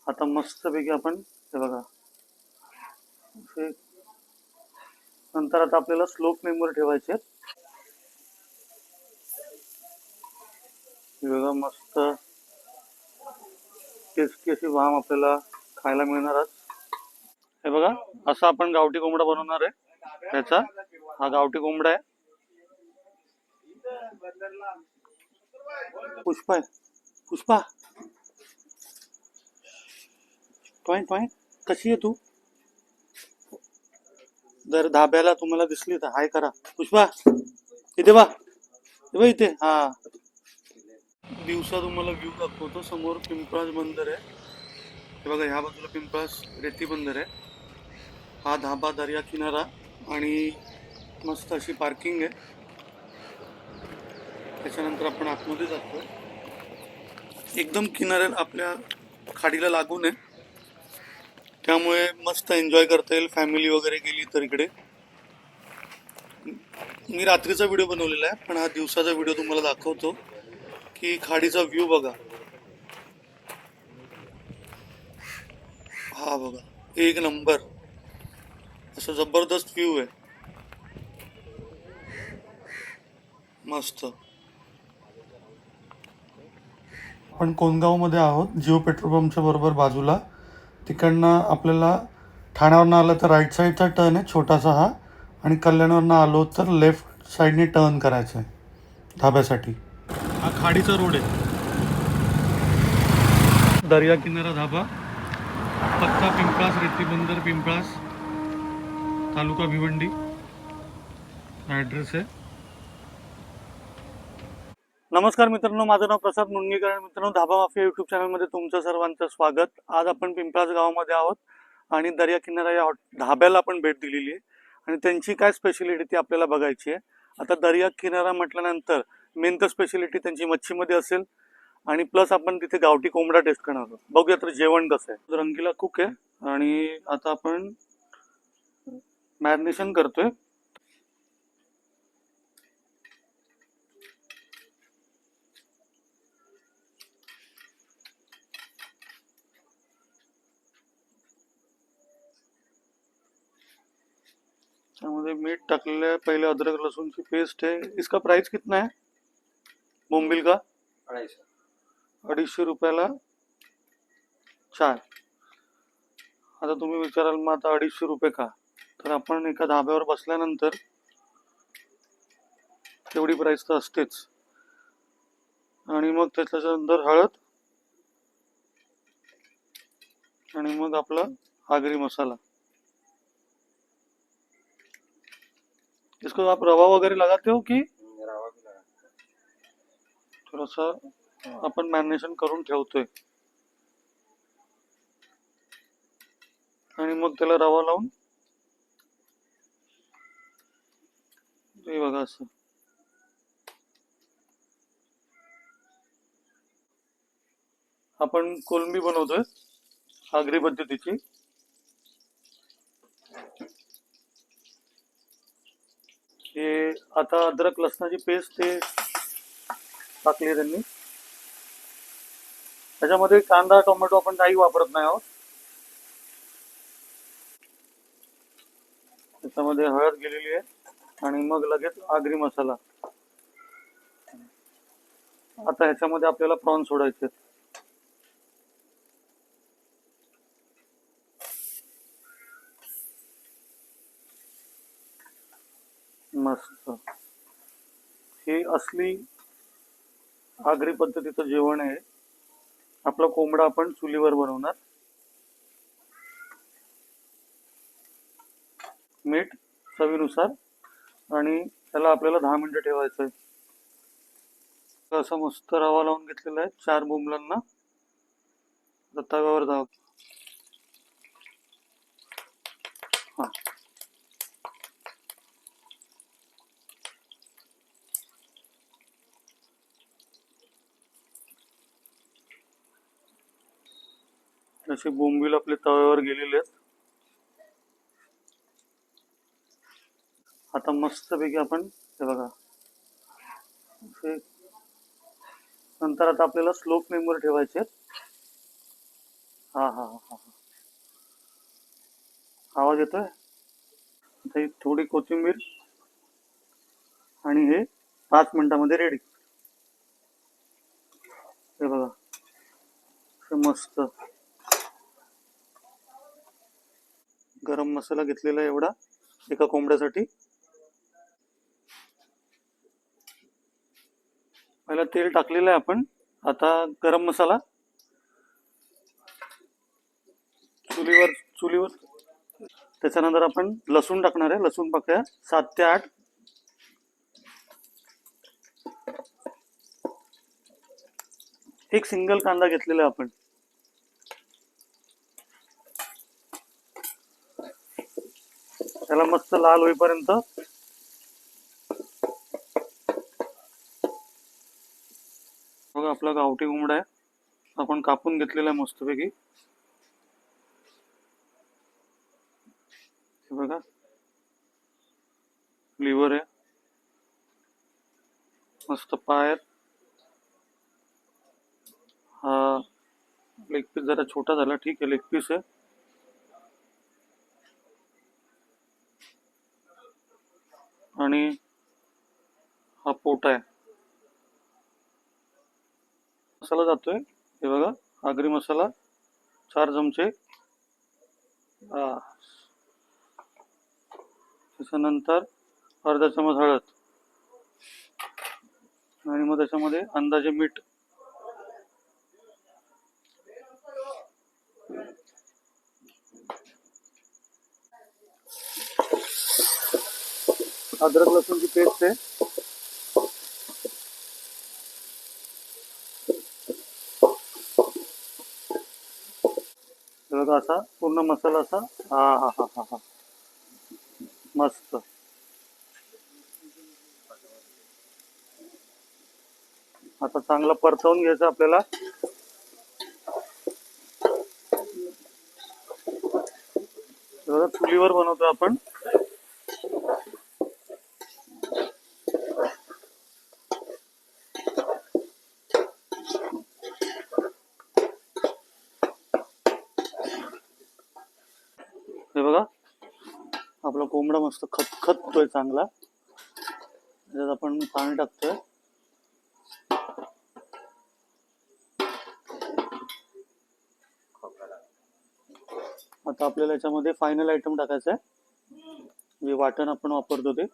आता मस्तपैकी आपण हे बघा हे नंतर आता आपल्याला स्लो फ्लेमवर ठेवायचे. हे बघा मस्त टेस्टी अशी वाम आपल्याला खायला मिळणार आज. हे बघा असं आपण गावठी कोंबडा बनवणार आहे. त्याचा हा गावठी कोंबडा आहे. पुष्पा आहे. पुष्पा टॉईन टॉईन कशी आहे तू? जर धाब्याला तुम्हाला दिसली तर हाय करा. पुष्पा इथे बा, इथे. हा दिवसा तुम्हाला व्ह्यू दाखवतो. समोर पिंपळास बंदर आहे. हे बघा ह्या बाजूला पिंपळास रेती बंदर आहे. हा धाबा दर्या किनारा आणि मस्त अशी पार्किंग आहे. त्याच्यानंतर आपण आतमध्ये जातो. एकदम किनाऱ्याला आपल्या खाडीला लागून आहे, त्यामुळे मस्त एन्जॉय करता येईल. फॅमिली वगैरे गेली तर इकडे. मी रात्रीचा व्हिडिओ बनवलेला आहे, पण हा दिवसाचा व्हिडिओ तुम्हाला दाखवतो की खाडीचा व्ह्यू बघा. हा बघा एक नंबर असं जबरदस्त व्ह्यू आहे. मस्त. आपण कोणगावमध्ये आहोत, जिओ पेट्रोल पंपच्या बरोबर बाजूला. तिकडनं आपल्याला ठाण्यावरनं आलं तर राईट साईडचा टर्न आहे छोटासा हा, आणि कल्याणवरनं आलो तर लेफ्ट साईडने टर्न करायचं आहे धाब्यासाठी. हा खाडीचा रोड आहे. दर्या किनारा धाबा, पत्ता पिंपळास, रेती बंदर पिंपळास, तालुका भिवंडी ॲड्रेस आहे. नमस्कार मित्रांनो, माझं नाव प्रसाद मुंडगेकर. मित्रांनो, धाबा माफिया यूट्यूब चॅनलमध्ये तुमचं सर्वांचं स्वागत. आज आपण पिंपळास गावामध्ये आहोत आणि दर्या किनारा या धाब्याला आपण भेट दिलेली आहे आणि त्यांची काय स्पेशलिटी ती आपल्याला बघायची आहे. आता दर्या किनारा म्हटल्यानंतर मेन तर स्पेशलिटी त्यांची मच्छीमध्ये असेल आणि प्लस आपण तिथे गावठी कोंबडा टेस्ट करणार आहोत. बघूया तर जेवण कसं आहे. रंगीला कुक आहे आणि आता आपण मॅरिनेशन करतोय. त्यामध्ये मीठ टाकलेलं आहे. पहिले अदरक लसूणची पेस्ट है. इसका प्राइस कितना है बोंबिल का? 250 रुपयाला 4. आता तुम्ही विचाराल मग आता 250 रुपये का? तर आपण एका धाब्यावर बसल्यानंतर तेवढी प्राइस तर असतेच. आणि मग त्याच्यानंतर हळद आणि मग आपला आगरी मसाला. इसको आप रवा वगैरे लगाते हो की? थोडासा आपण मॅरिनेशन करून ठेवतोय आणि मग त्याला रवा लावून हे बघा असं. आपण कोलंबी बनवतोय आगरी पद्धतीची. हे आता अद्रक लसणाची पेस्ट ते टाकली आहे त्यांनी. त्याच्यामध्ये कांदा टोमॅटो आपण काही वापरत नाही आहोत. त्याच्यामध्ये हळद गेलेली आहे आणि मग लगेच आगरी मसाला. आता ह्याच्यामध्ये आपल्याला प्रॉन सोडायचे. मस्त. हे असली आगरी पद्धतीचं जेवण आहे. आपला कोंबडा आपण चुलीवर बनवणार. मीठ चवीनुसार आणि त्याला आपल्याला 10 मिनिटं ठेवायचं आहे. असं मस्त रवा लावून घेतलेला आहे 4 बोंबलांना. तव्यावर जाऊ. हा असे बोंबील आपले तव्यावर गेलेले आहेत. आता मस्तपैकी आपण हे बघा नंतर आता आपल्याला स्लो फ्लेमवर ठेवायचे. हा हा हा हा. आवाज येतोय. आता ही थोडी कोथिंबीर आणि हे 5 मिनिटांमध्ये रेडी. हे बघा, हे मस्त गरम मसाला घेतलेला आहे एवढा एका कोंबड्यासाठी. पहिला तेल टाकलेलं आहे आपण. आता गरम मसाला चुलीवर चुलीवर. त्याच्यानंतर आपण लसूण टाकणार आहे. लसूण पाकळ्या 7 ते 8. एक सिंगल कांदा घेतलेला आहे आपण. त्याला मस्त लाल होईपर्यंत. बघा आपला गावठी कोंबडा आहे, आपण कापून घेतलेला आहे मस्तपैकी. हे बघा, लिव्हर आहे, मस्त पाय आहेत. हा लेग पीस जरा छोटा झाला, ठीक आहे, लेग पीस आहे. आणि हा पोटा आहे. मसाला जातोय, हे बघा, आगरी मसाला 4 चमचे. त्याच्यानंतर अर्धा चमच हळद. आणि मग त्याच्यामध्ये अंदाजे मीठ. अद्रक लसूणची पेस्ट आहे. बघा असा पूर्ण मसाला असा. हा हा हा हा हा, मस्त. आता चांगलं परतवून घ्यायचं आपल्याला. बघा चुलीवर बनवतो आपण. हे बघा आपला कोंबडा मस्त खतखततोय चांगला. त्याच्यात आपण पाणी टाकतोय. आता आपल्याला याच्यामध्ये फायनल आयटम टाकायचं आहे, जे वाटण आपण वापरतो ते.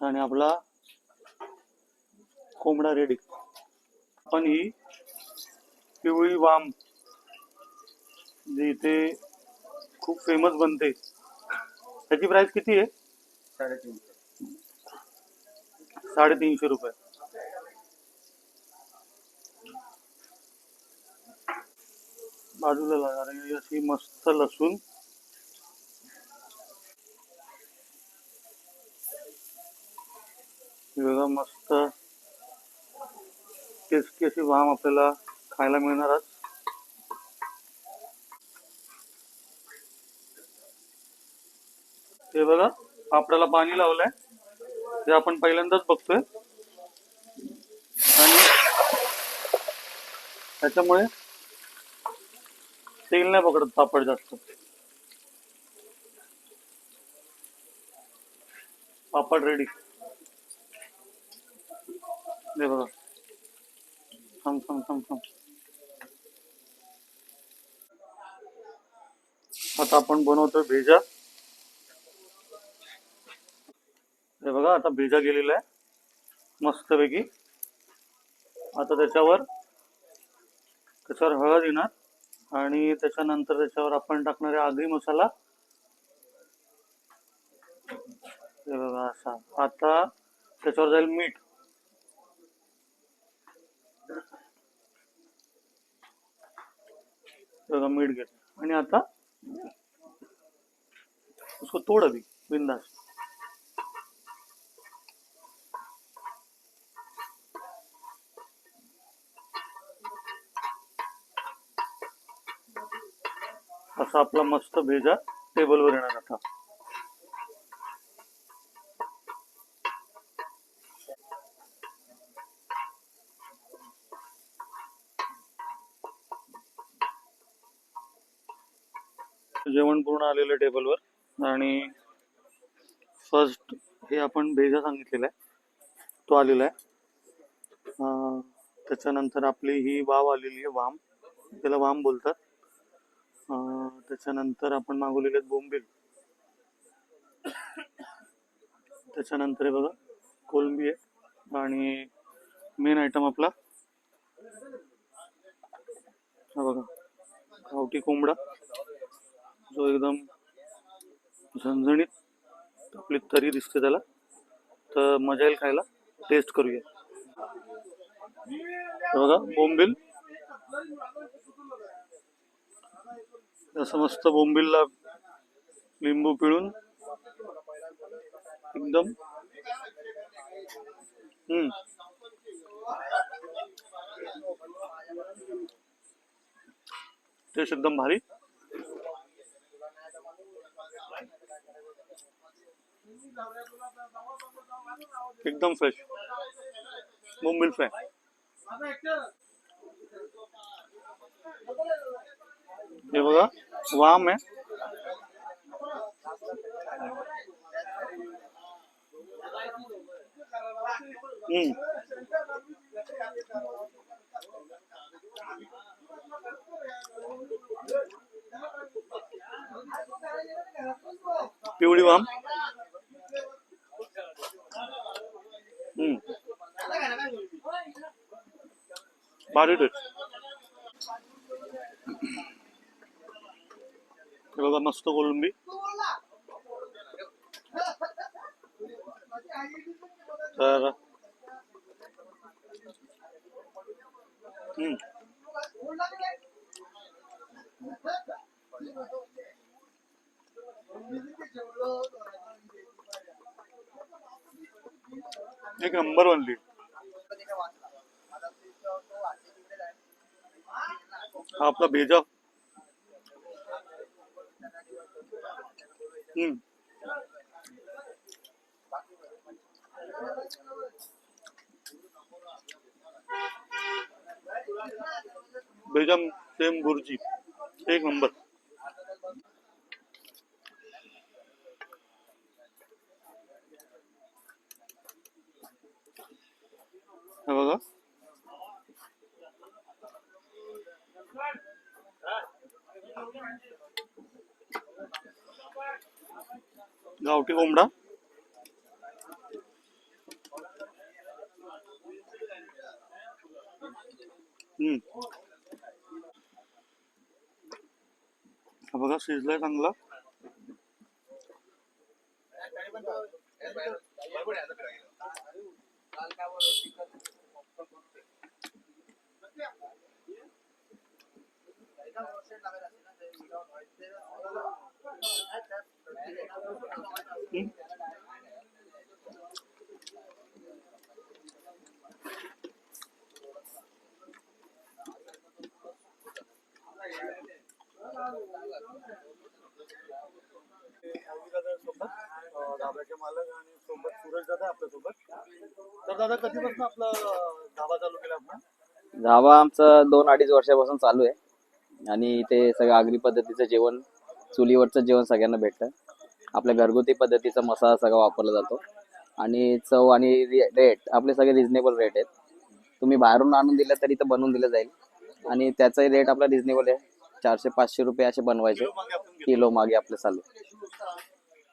आणि आपला कोंबडा रेडी. पण ही पिवळी वाम जी इथे खूप फेमस बनते, त्याची प्राइस किती आहे? 350 रुपये. बाजूला लागणार अशी मस्त लसूण. बघा मस्त टेस्टी अशी वाम आपल्याला खायला मिळणार. हे बघा आपल्याला पाणी लावलंय, ते आपण पहिल्यांदाच बघतोय. आणि त्याच्यामुळे तेल नाही पकडत पापड जास्त. पापड रेडी. हे बघा, थांब थांब थांब थांब. आता आपण बनवतोय भेजा. हे बघा आता भेजा गेलेला आहे मस्तपैकी. आता त्याच्यावर हळद येणार आणि त्याच्यानंतर त्याच्यावर आपण टाकणारे आगरी मसाला. हे बघा असा. आता त्याच्यावर जाईल मीठ. बघा मीठ घेत आणि आता उसको तोड़ अभी बिंदास. असा आपला मस्त भेजा टेबलवर येणार आता. जेवण पूर्ण आलेलं टेबलवर आणि फर्स्ट हे आपण भेजा सांगितलेला आहे तो आलेला आहे. त्याच्यानंतर आपली ही वाव आलेली आहे, वाम, त्याला वाम बोलतात. त्याच्यानंतर आपण मागवलेले आहेत बोंबील. त्याच्यानंतर हे बघा कोलंबी आहे आणि मेन आयटम आपला हा बघा गावठी कोंबडा जो एकदम झणझणीत आपली तरी दिसते त्याला, तर मजा येईल खायला. टेस्ट करूया. हे बघा बोंबील, असं मस्त बोंबीलला लिंबू पिळून एकदम टेस्ट एकदम भारी. एकदम फ्रेश बोंबील फ्राय. हे बघा वाम आहे, पिवळी वाम. भारी टेस्ट. हे बघा मस्त कोलंबी. तर एक नंबर बनली. हा आपला भेजा. भेजा सेम बुर्जी एक नंबर. हे बघा गावठी कोंबडा. हा बघा शिजलाय चांगला. धाब्याचे मालक आणि सोबत सूरज दादा आपल्यासोबत. तर दादा कधीपासून आपला धाबा चालू केला आपण? धाबा आमचा 2-2.5 वर्षापासून चालू आहे आणि इथे सगळं आगरी पद्धतीचं जेवण, चुलीवरचं जेवण सगळ्यांना भेटतं. आपल्या घरगुती पद्धतीचा मसाला सगळा वापरला जातो आणि चव आणि रेट आपले सगळे रिजनेबल रेट आहेत. तुम्ही बाहेरून आणून दिलं तरी तर बनवून दिलं जाईल आणि त्याचाही रेट आपला रिजनेबल आहे. 400-500 रुपये असे बनवायचे किलो मागे आपले चालू.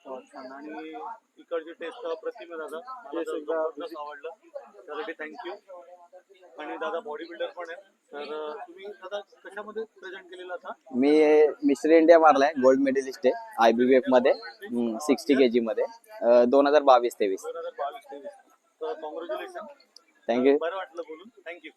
आणि इकडची टेस्ट अप्रतिम आहे दादा, मला एकदम आवडलं, त्यासाठी थँक्यू. आणि दादा बॉडी बिल्डर पण आहे, तर तुम्ही दादा कशामध्ये प्रेझेंट केलेला होता? मी मिस्टर इंडिया मारलाय, गोल्ड मेडलिस्ट आहे IBBF मध्ये 60 kg मध्ये 2022-23. तर कॉंग्रॅच्युलेशन. थँक्यू. बरं वाटलं बोलून. थँक्यू.